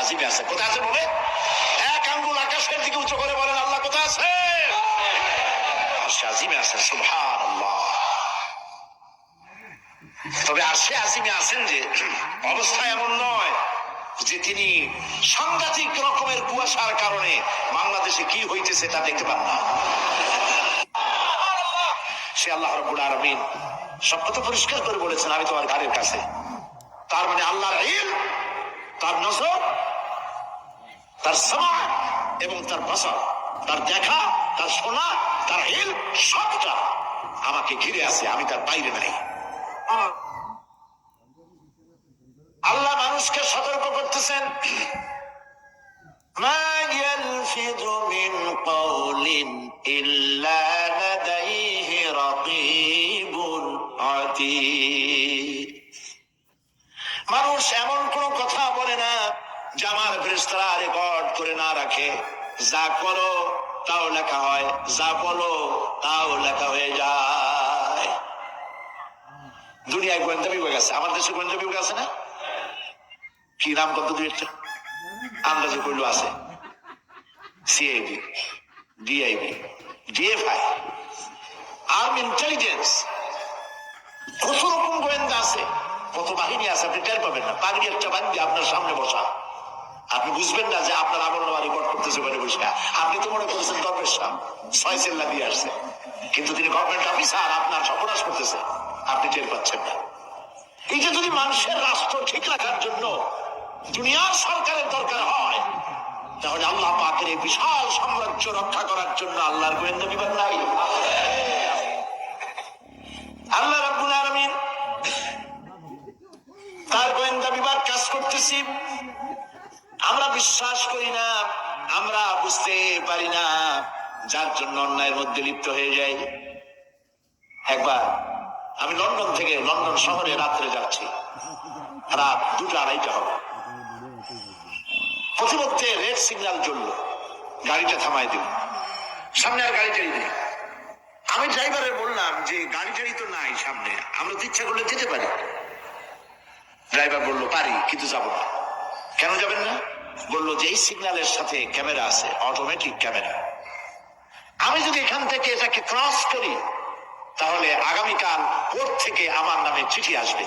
আজিমে আছে। কোথায় আছে বলে? এক আঙ্গুল আকাশের দিকে উঁচু করে বলেন, আল্লাহ কোথায় আছে? আরশে আজিমে আছে। সুবহানাল্লাহ। তবে আরশে আজিমে আছেন যে অবস্থা এমন নয় যে তিনি সাংঘাতিক রকমের কুয়াশার কারণে বাংলাদেশে কি হইতেছে তা দেখতে পান না। সে আল্লাহ রাব্বুল আলামিন সব কথা পরিষ্কার করে বলেছেন, আমি তোমার ঘরের কাছে। তার মানে আল্লাহর ইলম, তার নজর, তার সামা এবং তার বাসার, তার দেখা, তার শোনা, তার ইলম সবটা আমাকে ঘিরে আছে, আমি তার বাইরে নাই। আল্লাহ মানুষকে সতর্ক করতেছেন, মা ইয়ালফিযু মিন কাওলিন ইল্লা লাদাইহি রাকীবুন আতীদ। মানুষ এমন কোন কথা বলে না যে আমার ফেরেশতারা রেকর্ড করে না রাখে। যা করো তাও লেখা হয়, যা বলো তাও লেখা হয়ে যায়। দুনিয়ায় গোয়েন্দা বিভাগ আছে, আমার দেশে গোয়েন্দা বিভাগ আছে না? কি নাম কত দুই একটা আন্দাজে কইল আছে। CID, DIB, DFI, army intelligence, কত রকম গোয়েন্দা আছে, কত বাহিনী আছে, আপনি টের পাবেন না। পাগড়ি একটা বাহিনী আপনার সামনে বসা, আপনি বুঝবেন না যে আপনার আমলনামা রেকর্ড করতেছে ঘরে বসে। আপনি তো মনে করেছেন গর্বের সাম 6 চেল্লা দিয়ে আসছে, কিন্তু তিনি গভর্নমেন্ট অফিসার, আপনার সর্বনাশ করতেছে, আপনি টের পাচ্ছেন না। এই যে যদি মানুষের রাষ্ট্র ঠিক রাখার জন্য দুনিয়ার সরকারের দরকার হয়, তাহলে আল্লাহ পাকের এই বিশাল সাম্রাজ্য রক্ষা করার জন্য আল্লাহর গোয়েন্দা বিভাগ নাই? আল্লাহ রাব্বুল আলামিন তার গোয়েন্দা বিভাগ কাজ করতেছি। আমরা বিশ্বাস করি না, আমরা বুঝতে পারি না, যার জন্য অন্যায়ের মধ্যে লিপ্ত হয়ে যাই। একবার আমি লন্ডন থেকে লন্ডন শহরে রাত্রে যাচ্ছি, রাত 2টা-2:30 হবে। প্রতিমধ্যে রেড সিগন্যাল জ্বললো, গাড়িটা থামাই দিল, সামনে আর গাড়ি টাড়ি নেই। আমি ড্রাইভারের বললাম যে গাড়ি টাড়ি তো নাই সামনে, আমরা তো ইচ্ছা করলে যেতে পারি। ড্রাইভার বললো পারি, কিন্তু যাবো না। কেন যাবেন না? বললো যে এই সিগন্যালের সাথে ক্যামেরা আছে, অটোমেটিক ক্যামেরা। আমি যদি এখান থেকে এটাকে ক্রস করি তাহলে আগামীকাল কোর্ট থেকে আমার নামে চিঠি আসবে।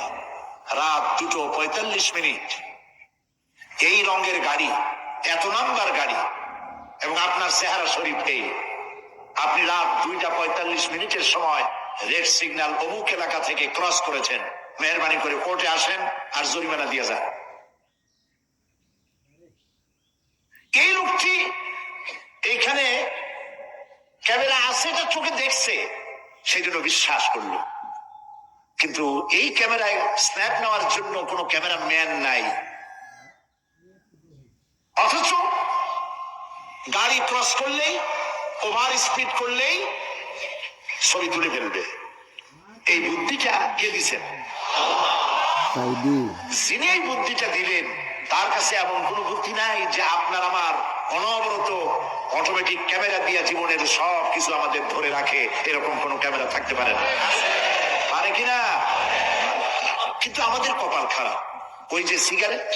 রাত 2:45, এই রঙের গাড়ি, এত নাম্বার গাড়ি, এবং আপনার চেহারা শরীফ এই, আপনি রাত 2:45 সময় রেড সিগন্যাল অমুক এলাকা থেকে ক্রস করেছেন, মেহরবানি করে কোর্টে আসেন আর জরিমানা দিয়ে যান। এই লোকটি এইখানে ক্যামেরা আছে এটা চোখে দেখছে, সেই জন্য বিশ্বাস করলো। কিন্তু এই ক্যামেরায় স্ন্যাপ নেওয়ার জন্য কোনো ক্যামেরা ম্যান নাই, অথচ গাড়ি ক্রস করলেই, ওভার স্পিড করলেই ছবি তুলে ফেলবে। এই বুদ্ধিটা কে দিছেন? যিনি এই বুদ্ধিটা দিলেন তার কাছে এমন কোনো বুদ্ধি নাই যে আপনার আমার অনবরত অটোমেটিক ক্যামেরা দিয়ে জীবনের সব কিছু আমাদের ধরে রাখে, এরকম কোন ক্যামেরা থাকতে পারে না, পারে কিনা? কিন্তু আমাদের কপাল খারাপ, ওই যে সিগারেট,